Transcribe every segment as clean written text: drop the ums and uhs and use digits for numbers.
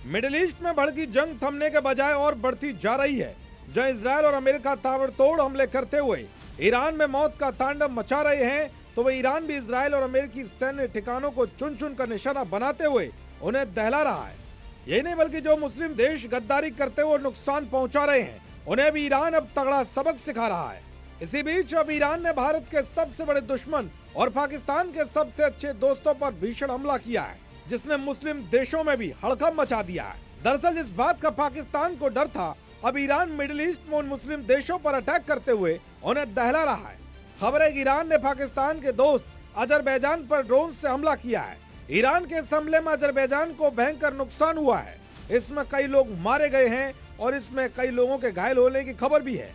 Middle east में भड़की जंग थमने के बजाय और बढ़ती जा रही है। जहां इजरायल और अमेरिका ताबड़तोड़ हमले करते हुए ईरान में मौत का तांडव मचा रहे हैं, तो वह ईरान भी इजरायल और अमेरिकी सैन्य ठिकानों को चुन चुन कर निशाना बनाते हुए उन्हें दहला रहा है। यही नहीं बल्कि जो मुस्लिम देश गद्दारी करते हुए नुकसान पहुंचा रहे हैं, उन्हें भी ईरान अब तगड़ा सबक सिखा रहा है। इसी बीच अब ईरान ने भारत के सबसे बड़े दुश्मन और पाकिस्तान के सबसे अच्छे दोस्तों पर भीषण हमला किया है, जिसने मुस्लिम देशों में भी हड़कंप मचा दिया है। दरअसल जिस बात का पाकिस्तान को डर था, अब ईरान मिडिल ईस्ट में उन मुस्लिम देशों पर अटैक करते हुए उन्हें दहला रहा है। खबर है कि ईरान ने पाकिस्तान के दोस्त अजरबैजान पर ड्रोन से हमला किया है। ईरान के इस हमले में अजरबैजान को भयंकर नुकसान हुआ है। इसमें कई लोग मारे गए हैं और इसमें कई लोगों के घायल होने की खबर भी है।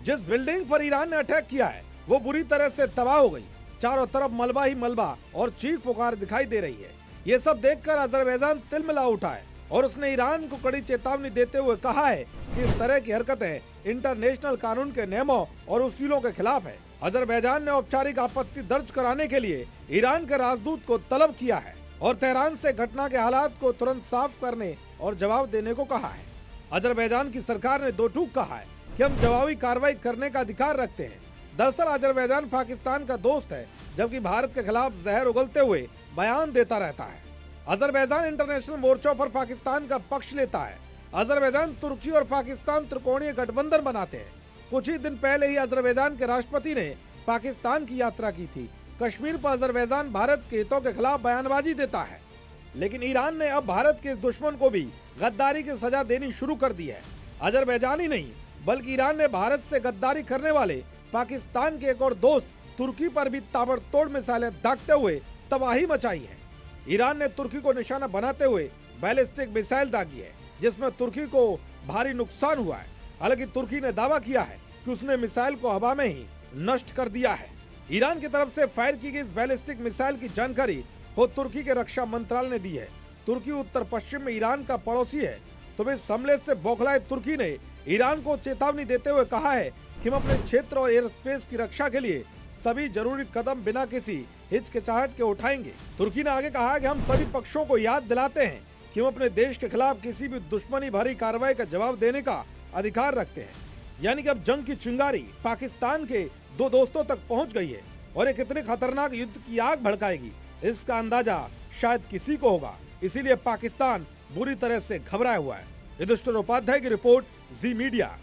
जिस बिल्डिंग पर ईरान ने अटैक किया है वो बुरी तरह से तबाह हो गई। चारों तरफ मलबा ही मलबा और चीख पुकार दिखाई दे रही है। ये सब देखकर अजरबैजान तिलमिला उठा है और उसने ईरान को कड़ी चेतावनी देते हुए कहा है कि इस तरह की हरकतें इंटरनेशनल कानून के नियमों और उसूलों के खिलाफ है। अजरबैजान ने औपचारिक आपत्ति दर्ज कराने के लिए ईरान के राजदूत को तलब किया है और तेहरान से घटना के हालात को तुरंत साफ करने और जवाब देने को कहा है। अजरबैजान की सरकार ने दो टूक कहा है कि हम जवाबी कार्रवाई करने का अधिकार रखते हैं। दरअसल अजरबैजान पाकिस्तान का दोस्त है, जबकि भारत के खिलाफ जहर उगलते हुए बयान देता रहता है। अजरबैजान इंटरनेशनल मोर्चों पर पाकिस्तान का पक्ष लेता है। अजरबैजान तुर्की और पाकिस्तान त्रिकोणीय गठबंधन बनाते हैं। कुछ ही दिन पहले ही अजरबैजान के राष्ट्रपति ने पाकिस्तान की यात्रा की थी। कश्मीर पर अजरबैजान भारत के हितों के खिलाफ बयानबाजी देता है, लेकिन ईरान ने अब भारत के इस दुश्मन को भी गद्दारी की सजा देनी शुरू कर दी है। अजरबैजान ही नहीं बल्कि ईरान ने भारत से गद्दारी करने वाले पाकिस्तान के एक और दोस्त तुर्की पर भी ताबड़तोड़ मिसाइलें दागते हुए तबाही मचाई है। ईरान ने तुर्की को निशाना बनाते हुए बैलिस्टिक मिसाइल दागी है, जिसमें तुर्की को भारी नुकसान हुआ है। हालांकि तुर्की ने दावा किया है कि उसने मिसाइल को हवा में ही नष्ट कर दिया है। ईरान की तरफ से फायर की गई इस बैलिस्टिक मिसाइल की जानकारी खुद तुर्की के रक्षा मंत्रालय ने दी है। तुर्की उत्तर पश्चिम में ईरान का पड़ोसी है, तो इस हमले से बौखलाए तुर्की ने ईरान को चेतावनी देते हुए कहा है कि हम अपने क्षेत्र और एयर स्पेस की रक्षा के लिए सभी जरूरी कदम बिना किसी हिचकिचाहट के उठाएंगे। तुर्की ने आगे कहा कि हम सभी पक्षों को याद दिलाते हैं कि हम अपने देश के खिलाफ किसी भी दुश्मनी भरी कार्रवाई का जवाब देने का अधिकार रखते हैं। यानी कि अब जंग की चिंगारी पाकिस्तान के दो दोस्तों तक पहुंच गई है और एक इतने खतरनाक युद्ध की आग भड़काएगी, इसका अंदाजा शायद किसी को होगा। इसीलिए पाकिस्तान बुरी तरह से घबराया हुआ है। युधिष्ठिर उपाध्याय की रिपोर्ट, जी मीडिया।